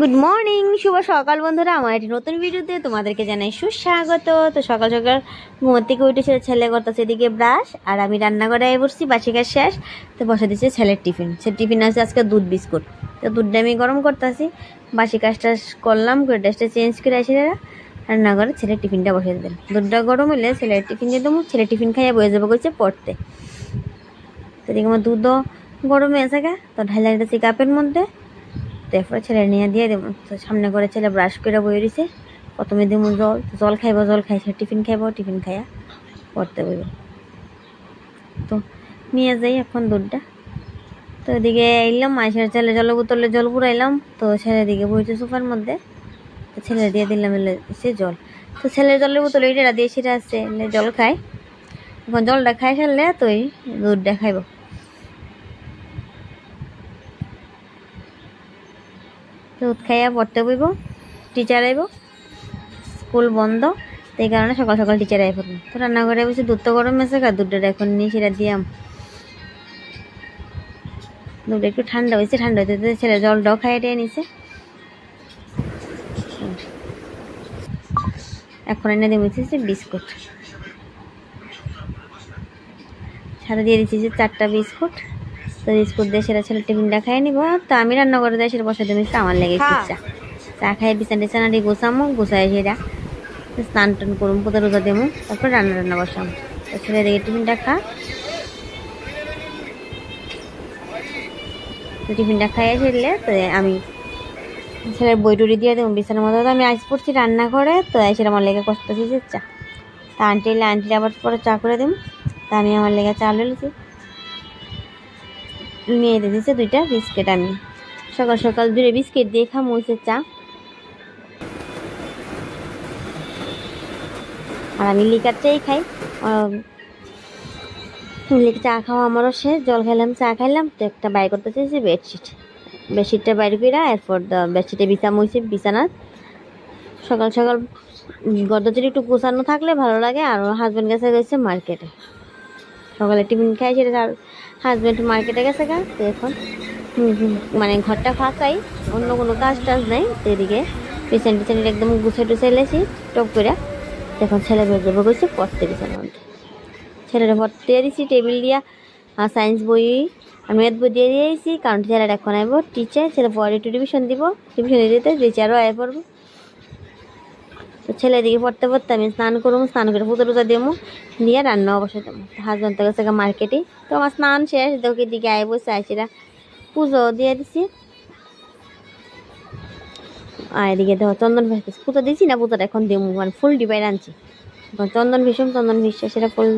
Good morning, শুভ সকাল বন্ধুরা। আমার একটি নতুন ভিডিওতে তোমাদেরকে জানাই সুস্বাগত। তো সকাল সকাল ঘুম থেকে উঠেছে, ছেলে করতেছে এদিকে ব্রাশ, আর আমি রান্নাঘরে বসছি, বাসি কাজ শেষ। তো বসে দিচ্ছে ছেলের টিফিন। সে টিফিন আছে আজকে দুধ বিস্কুট। তো দুধটা আমি গরম করতেছি, বাসি কাজটা করলাম, করে ড্রেসটা চেঞ্জ করে আসি রান্নাঘরে ছেলের টিফিনটা বসে দিলাম। দুধটা গরম হলে ছেলের টিফিন দিয়ে দেবো, ছেলে টিফিন খাইয়ে বয়ে যাবো করছে পড়তে। তো এদিকে আমার দুধও গরম হয়ে গেছে, তো ঢালাই দিতেছি কাপের মধ্যে। তারপরে ছেলে নিয়ে দিয়ে দেবো। তো সামনে করে ছেলে ব্রাশ করে বয়ে দিছে, প্রথমে দেবো জল খাইব, জল খাইছে, টিফিন খাইব, টিফিন খাইয়া পড়তে বইব। তো নিয়ে যাই এখন দুধটা। তো এদিকে এলাম, মাইসের ছেলে জল বোতলে জল পুরাইলাম। তো ছেলের দিকে বইছে সোফার মধ্যে, তো ছেলে দিয়ে দিলাম সে জল। তো ছেলের জলের বোতলে এটা দিয়ে সেটা আসছে জল খায়। এখন জলটা খাই সারলে তো দুধটা খাইব। দুধ খাইয়া পড়তে বইব, টিচার আইব, স্কুল বন্ধ, তো এই কারণে সকাল সকাল টিচার আই পড়বো। তো রান্নাঘরে বসে দুধ তো গরম আছে, দুধটা এখন নিয়ে সেটা দিয়াম। দুধটা একটু ঠান্ডা হয়েছে, ঠান্ডা হইতে ছেলে জলটাও খাইয়ে নিছে। এখন এনে দিয়ে বলছি বিস্কুট, সাথে দিয়ে দিচ্ছি 4টা বিস্কুট। তো বিস্কুট দিয়ে সেটা ছেলে টিফিনটা খাইয়ে নিব। তো আমি রান্না করে দিয়ে সেটা বসে দিয়ে আমার লেগে চা খাই, বিছানা টিছানাটি গোছামো, গোছাই সেটা স্নান টান করুম, কোথাও রোজা দেবো, তারপর রান্না বসাম। তো ছেলে দিকে টিফিনটা টিফিনটা খাইয়ে ফেললে তো আমি ছেলের বই টুরি দিয়ে দেবো বিছানার মধ্যে। তো আমি আইস পড়ছি রান্না করে, তো সেটা আমার লেগে কষ্ট হয়েছে চা। তা আন্টি আবার পরে চা করে দেবো। তা আমি আমার লেগে চা লইছি, নিয়ে দিয়েছে 2টা বিস্কিট। আমি সকাল সকাল 2 বিস্কিট দিয়ে খামো হয়েছে চা। আর আমি লিকার চাই খাই, চা খাওয়া আমারও শেষ। জল খাইলাম, চা খাইলাম। তো একটা বাইর করতে চাইছি বেডশিটটা বাইর করে, এরপর বেডশিটে বিছাম হয়েছে বিছানার। সকাল সকাল গর্দচির একটু গোছানো থাকলে ভালো লাগে। আর হাজব্যান্ড গেছে মার্কেটে, সকালে টিফিন খাই সেটা আর হাজব্যান্ড মার্কেটে গেছে গা। তো এখন মানে ঘরটা ফাঁকাই, অন্য কোনো কাজ টাজ নেই। তো এদিকে টিচান একদম গুছাই টুছাই লেছি টপ করে। এখন ছেলে বের যাবো গেছে পড়তে বিছানার মধ্যে। ছেলেটা পড়তে দিয়ে দিচ্ছি টেবিল দিয়া, আর সায়েন্স বই আর ম্যাথ বই দিয়ে দিয়েছি, কারণ ছেলেটা এখন আইব টিচার। ছেলে পরে একটু টিউশন দিব, টিউশন দিতে টিচারও আয় পড়বো। তো ছেলে দিকে পড়তে পড়তে আমি স্নান করবো, স্নান করে পুজো টুজা দেবো, দিয়ে রান্না অবশ্যই দেবো। হাজব্যান্ড তো গেছে মার্কেটে। তো আমার স্নান শেষ, দেখি দিকে আয় বসে আসিরা পুজো দিয়ে দিছি। আর এদিকে দেখো চন্দন ভেসতেছি, পুজো দিয়েছি না, পুজোটা এখন দেবো, মানে ফুল ডিবাই আনছি। এখন চন্দন ভীষণ সেটা ফুল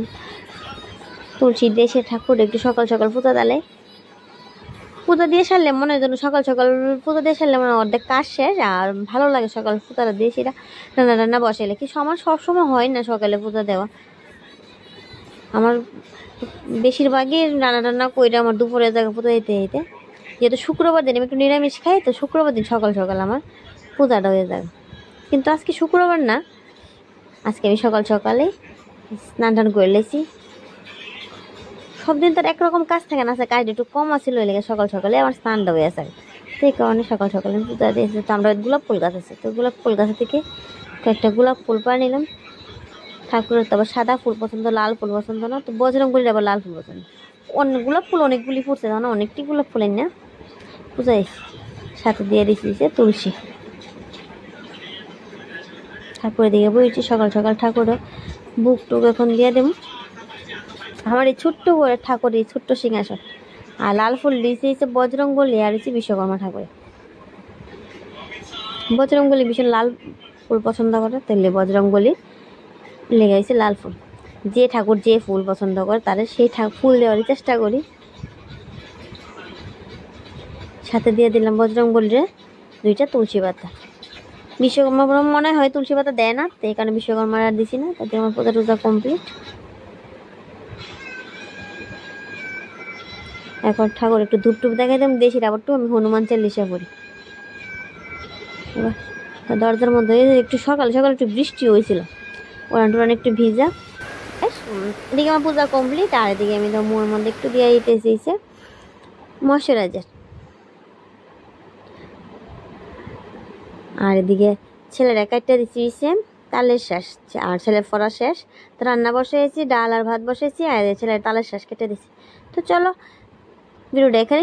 তুলসী দিয়ে সে ঠাকুর একটু সকাল সকাল পুজো দিলে, পুজো দিয়ে সারলে মনে হয় যেন সকাল সকাল পুজো দিয়ে সারলে মানে অর্ধেক কাজ শেষ। আর ভালো লাগে সকাল পুজোটা দিয়ে সেটা রান্না বসাইলে। কিন্তু আমার সবসময় হয় না সকালে পুজো দেওয়া, আমার বেশিরভাগই রান্না কইরা আমার দুপুরের জায়গা পুজো দিতে যেহেতু শুক্রবার দিন আমি একটু নিরামিষ খাই, তো শুক্রবার দিন সকাল সকাল আমার পূজাটা হয়ে যাবে। কিন্তু আজকে শুক্রবার না, আজকে আমি সকাল সকালে স্নান টান করে লেছি। সব দিন তার একরকম কাজ থাকে না, কাজটা একটু কম আসছিল, ওই লেগে সকাল সকালে আমার স্নানটা হয়ে আছে। সেই কারণে সকাল সকালে পূজা দিয়েছি। তো আমরা গোলাপ ফুল গাছ আছে, তো গোলাপ ফুল গাছ থেকে কয়েকটা গোলাপ ফুল পাড়ে নিলাম ঠাকুরের। তো আবার সাদা ফুল পছন্দ, লাল ফুল পছন্দ না। তো বজরংবলীর আবার লাল ফুল পছন্দ। গোলাপ ফুল অনেকগুলি ফুটছে না, অনেকটি গোলাপ ফুলের না পূজায়। সাথে দিয়ে দিয়েছি তুলসী। ঠাকুরের দিকে বইছি সকাল সকাল, ঠাকুরও বুক টুক এখন দিয়ে দেবো। আমার এই ছোট্ট করে ঠাকুর, এই ছোট্ট সিংহাসন। আর লাল ফুল দিয়েছে বজরংবলী, আর হচ্ছে বিশ্বকর্মা ঠাকুর। বজরংবলী ভীষণ লাল ফুল পছন্দ করে, তাহলে বজরংবলী লেগে গেছে লাল ফুল। যে ঠাকুর যে ফুল পছন্দ করে তাদের সেই ফুল দেওয়ারই চেষ্টা করি। সাথে দিয়ে দিলাম বজরংবলীর 2টা তুলসী পাতা। বিশ্বকর্মা মনে হয় তুলসী পাতা দেয় না, তো এই কারণে বিশ্বকর্মার আর দিছি না। তাতে আমার পূজা টুজা কমপ্লিট। এখন ঠাকুর একটু ধূপ টুপ দেখাই দিলাম, দেশির আবার আমি হনুমান চালিশা পড়ি। এবার দরজার মধ্যে একটু সকাল সকাল একটু বৃষ্টি হয়েছিল, ওরান একটু ভিজা। এদিকে আমার পূজা কমপ্লিট। আর এদিকে আমি তো মুয়ের মধ্যে একটু দিয়ে দিতে চেয়েছে ময়শ্চারাইজার। আর এদিকে ছেলেরা কাটতে দিচ্ছি সেম তালের শ্বাস, আর ছেলের পড়া শেষ। তো রান্না বসিয়েছি, ডাল আর ভাত বসিয়েছি, আর ছেলের তালের শ্বাস কেটে দিচ্ছি। তো চলো ভিডিওটা এখানে